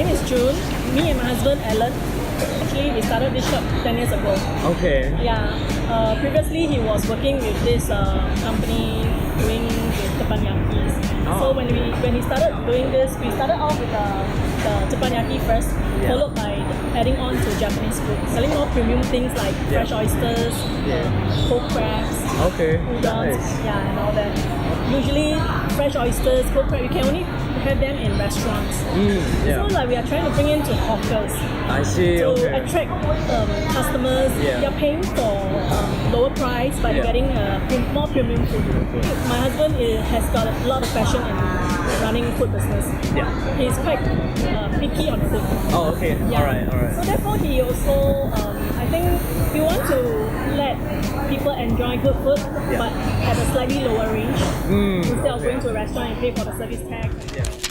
name is June. Me and my husband, Alan, actually we started this shop 10 years ago. Okay. Yeah. Previously, he was working with this company doing the teppanyakis. So when he started doing this, we started off with the teppanyaki first, followed by adding on to Japanese food, selling more premium things like fresh oysters, cold crabs, udons, and all that. Usually, fresh oysters, cold crab, you can only have them in restaurants. So like we are trying to bring into hawkers. I see. To attract customers. You're paying for lower price, but you're getting more premium food. My husband has got a lot of passion in running food business. He's quite picky on food. Oh, okay. Alright. So therefore, he also, I think, we want to let people enjoy good food, but at a slightly lower range. Instead of going to a restaurant and pay for the service tax.